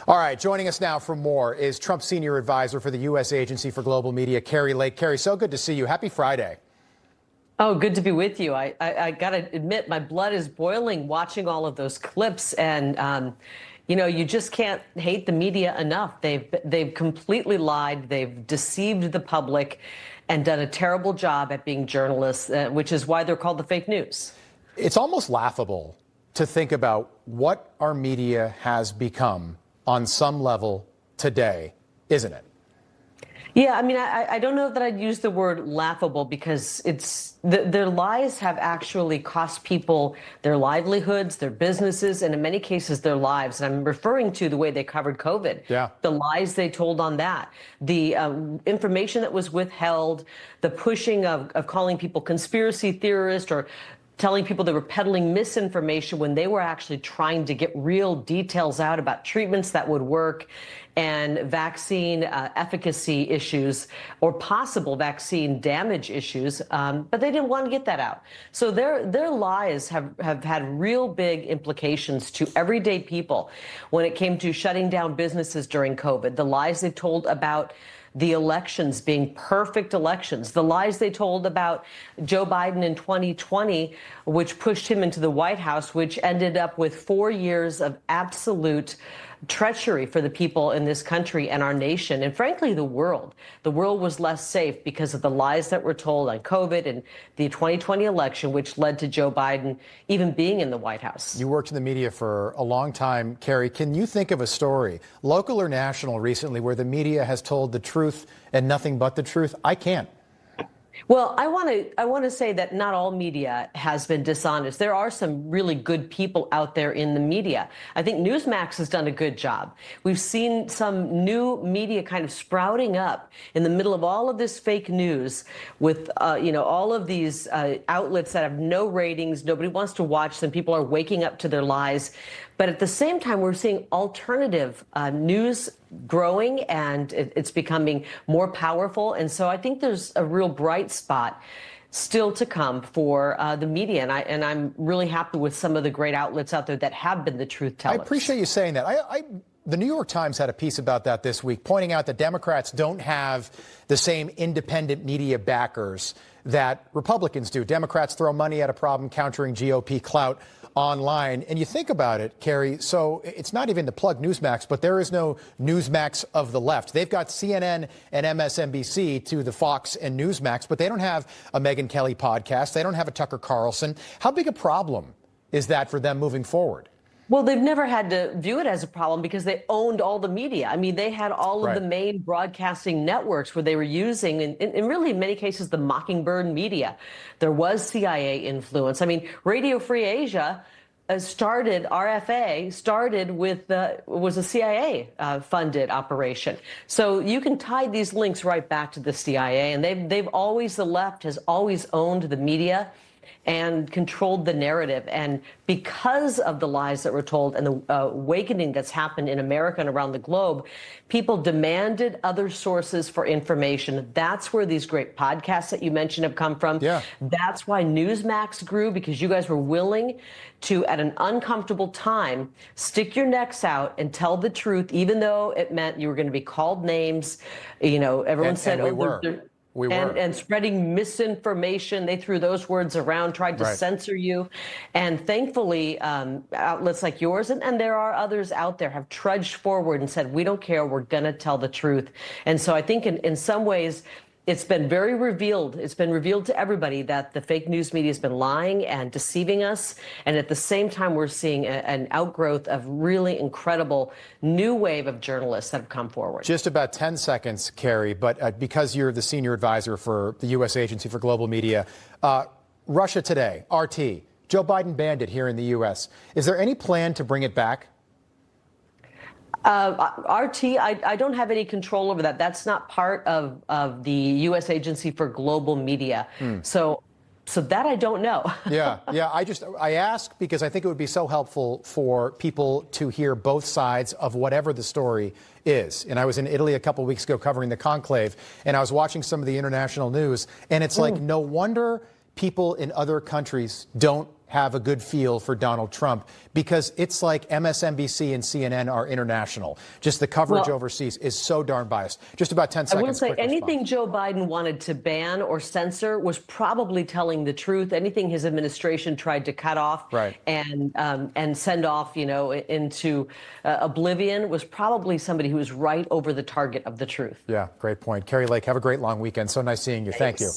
All right, joining us now for more is Trump's senior advisor for the U.S. Agency for Global Media, Kari. Kari, so good to see you. Happy Friday. Oh, good to be with you. I got to admit, my blood is boiling watching all of those clips. And, you just can't hate the media enough. They've completely lied. They've deceived the public and done a terrible job at being journalists, which is why they're called the fake news. It's almost laughable to think about what our media has become on some level today, isn't it? Yeah, I mean, I don't know that I'd use the word laughable because their lies have actually cost people their livelihoods, their businesses, and in many cases their lives. And I'm referring to the way they covered COVID, the lies they told on that, the information that was withheld, the pushing of calling people conspiracy theorists or telling people they were peddling misinformation when they were actually trying to get real details out about treatments that would work and vaccine efficacy issues or possible vaccine damage issues, but they didn't want to get that out. So their lies have had real big implications to everyday people when it came to shutting down businesses during COVID, the lies they've told about the elections being perfect elections, the lies they told about Joe Biden in 2020, which pushed him into the White House, which ended up with 4 years of absolute treachery for the people in this country and our nation, and frankly, the world. The world was less safe because of the lies that were told on COVID and the 2020 election, which led to Joe Biden even being in the White House. You worked in the media for a long time, Kari. Can you think of a story, local or national, recently, where the media has told the truth and nothing but the truth? I can't. Well, I want to say that not all media has been dishonest. There are some really good people out there in the media. I think Newsmax has done a good job. We've seen some new media kind of sprouting up in the middle of all of this fake news with, all of these outlets that have no ratings. Nobody wants to watch them. People are waking up to their lies. But at the same time, we're seeing alternative news growing, and it's becoming more powerful. And so I think there's a real bright spot still to come for the media. And I'm really happy with some of the great outlets out there that have been the truth tellers. I appreciate you saying that. The New York Times had a piece about that this week, pointing out that Democrats don't have the same independent media backers that Republicans do. Democrats throw money at a problem countering GOP clout online. And you think about it, Kari, so it's not even to plug Newsmax, but there is no Newsmax of the left. They've got CNN and MSNBC to the Fox and Newsmax, but they don't have a Megyn Kelly podcast. They don't have a Tucker Carlson. How big a problem is that for them moving forward? Well, they've never had to view it as a problem because they owned all the media. I mean, they had all of the main broadcasting networks where they were using, in really in many cases, the Mockingbird media. There was CIA influence. I mean, Radio Free Asia RFA started with, was a CIA funded operation. So you can tie these links right back to the CIA. And the left has always owned the media and controlled the narrative. And because of the lies that were told and the awakening that's happened in America and around the globe, people demanded other sources for information. That's where these great podcasts that you mentioned have come from. Yeah. That's why Newsmax grew, because you guys were willing to, at an uncomfortable time, stick your necks out and tell the truth, even though it meant you were going to be called names. Everyone said, and spreading misinformation. They threw those words around, tried to censor you. And thankfully, outlets like yours, and there are others out there, have trudged forward and said, we don't care, we're going to tell the truth. And so I think in some ways, it's been very revealed. It's been revealed to everybody that the fake news media has been lying and deceiving us. And at the same time, we're seeing an outgrowth of really incredible new wave of journalists that have come forward. Just about 10 seconds, Kari, but because you're the senior advisor for the U.S. Agency for Global Media, Russia Today, RT, Joe Biden banned it here in the U.S. Is there any plan to bring it back? RT, I don't have any control over that. That's not part of the U.S. Agency for Global Media. So that I don't know. Yeah. I ask because I think it would be so helpful for people to hear both sides of whatever the story is. And I was in Italy a couple of weeks ago covering the conclave, and I was watching some of the international news, and it's like no wonder people in other countries don't have a good feel for Donald Trump because it's like MSNBC and CNN are international. Just the coverage overseas is so darn biased. Just about 10 seconds. I will say quick anything response. Joe Biden wanted to ban or censor was probably telling the truth. Anything his administration tried to cut off and send off, into oblivion was probably somebody who was right over the target of the truth. Yeah, great point. Kari Lake, have a great long weekend. So nice seeing you. Thank you.